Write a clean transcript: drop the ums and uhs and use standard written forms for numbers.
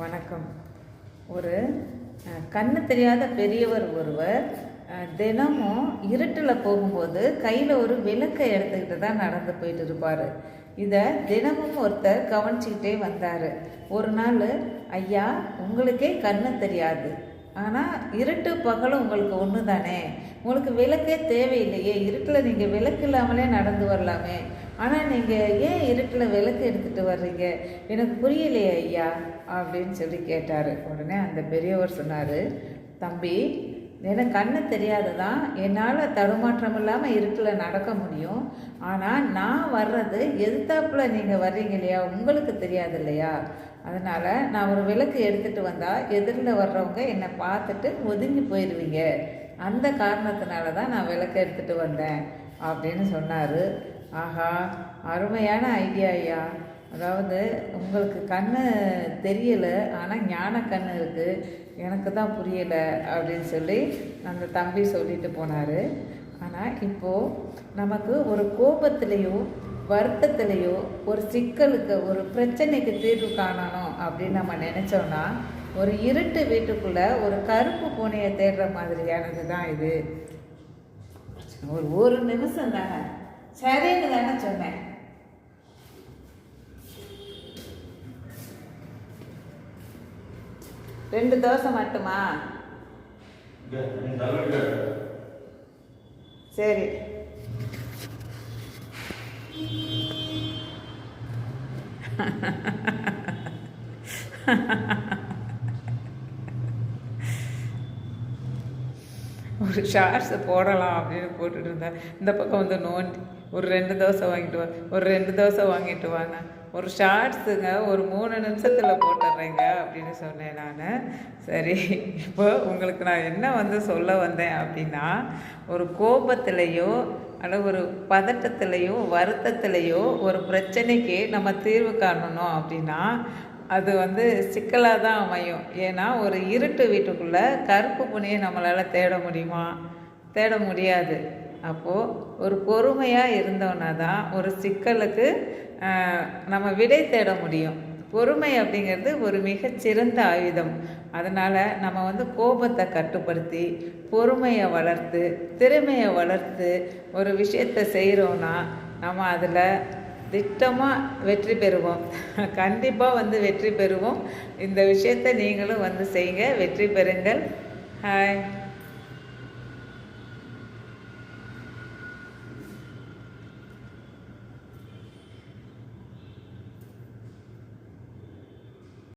வணக்கம். ஒரு கண்ணு தெரியாத பெரியவர் ஒருவர் தினமும் இருட்டில் போகும்போது கையில் ஒரு விளக்கை எடுத்துக்கிட்டு தான் நடந்து போயிட்டு இருப்பார். இதை தினமும் ஒருத்தர் கவனிச்சிக்கிட்டே வந்தார். ஒரு நாள், ஐயா, உங்களுக்கே கண்ணு தெரியாது, ஆனால் இருட்டு பகலும் உங்களுக்கு ஒன்று தானே, உங்களுக்கு விளக்கே தேவையில்லையே, இருட்டில் நீங்கள் விளக்கு இல்லாமலே நடந்து வரலாமே, ஆனால் நீங்கள் ஏன் இருட்டில் விளக்கு எடுத்துகிட்டு வர்றீங்க, எனக்கு புரியலையே ஐயா அப்படின்னு சொல்லி கேட்டார். உடனே அந்த பெரியவர் சொன்னார், தம்பி, எனக்கு கண்ணு தெரியாது தான், என்னால் தடுமாற்றம் இல்லாமல் இருட்டில் நடக்க முடியும், ஆனால் நான் வர்றது எதிர்த்தாப்பில் நீங்கள் வர்றீங்க இல்லையா, உங்களுக்கு தெரியாது இல்லையா, அதனால் நான் ஒரு விளக்கு எடுத்துகிட்டு வந்தால் எதிரில் வர்றவங்க என்னை பார்த்துட்டு ஒதுங்கி போயிடுவீங்க, அந்த காரணத்தினால தான் நான் விளக்கு எடுத்துகிட்டு வந்தேன் அப்படின்னு சொன்னார். ஆஹா, அருமையான ஐடியா ஐயா. அதாவது உங்களுக்கு கண்ணு தெரியலை, ஆனால் ஞான கண்ணு இருக்குது, எனக்கு தான் புரியலை அப்படின்னு சொல்லி அந்த தம்பி சொல்லிட்டு போனார். ஆனால் இப்போது நமக்கு ஒரு கோபத்திலேயோ வருத்தத்திலேயோ ஒரு சிக்கலுக்கு ஒரு பிரச்சனைக்கு தீர்வு காணணும் அப்படின்னு நம்ம நினச்சோன்னா ஒரு இருட்டு வீட்டுக்குள்ளே ஒரு கருப்பு பூனையை தேடுற மாதிரியானது தான் இது. ஒரு நிமிஷம் தானே, சரின்னு தானே சொன்னேன். ரெண்டு தோசை மட்டுமா? சரி. ஒரு ஷார்ட்ஸை போடலாம் அப்படின்னு போட்டுட்டு இருந்தேன். இந்த பக்கம் வந்து நோண்டி ஒரு 2 தோசை வாங்கிட்டு வா, ஒரு 2 தோசை வாங்கிட்டு வாங்க, ஒரு ஷார்ட்ஸுங்க ஒரு 3 நிமிஷத்தில் போட்டுடுறேங்க அப்படின்னு சொன்னேன் நான். சரி, இப்போ உங்களுக்கு நான் என்ன வந்து சொல்ல வந்தேன் அப்படின்னா, ஒரு கோபத்திலையோ அல்லது ஒரு பதட்டத்திலையோ வருத்தத்திலையோ ஒரு பிரச்சனைக்கு நம்ம தீர்வு காணணும் அப்படின்னா அது வந்து சிக்கலாக தான் அமையும். ஏன்னா ஒரு இருட்டு வீட்டுக்குள்ளே கருப்பு புனியை நம்மளால் தேட முடியுமா? தேட முடியாது. அப்போது ஒரு பொறுமையாக இருந்தோன்னா தான் ஒரு சிக்கலுக்கு நம்ம விடை தேட முடியும். பொறுமை அப்படிங்கிறது ஒரு மிகச்சிறந்த ஆயுதம். அதனால் நம்ம வந்து கோபத்தை கட்டுப்படுத்தி பொறுமையை வளர்த்து திறமையை வளர்த்து ஒரு விஷயத்தை செய்கிறோன்னா நம்ம அதில் திட்டமாக வெற்றி பெறுவோம். கண்டிப்பாக வந்து வெற்றி பெறுவோம். இந்த விஷயத்தை நீங்களும் வந்து செய்யுங்க, வெற்றி பெறுங்கள். ஹாய்.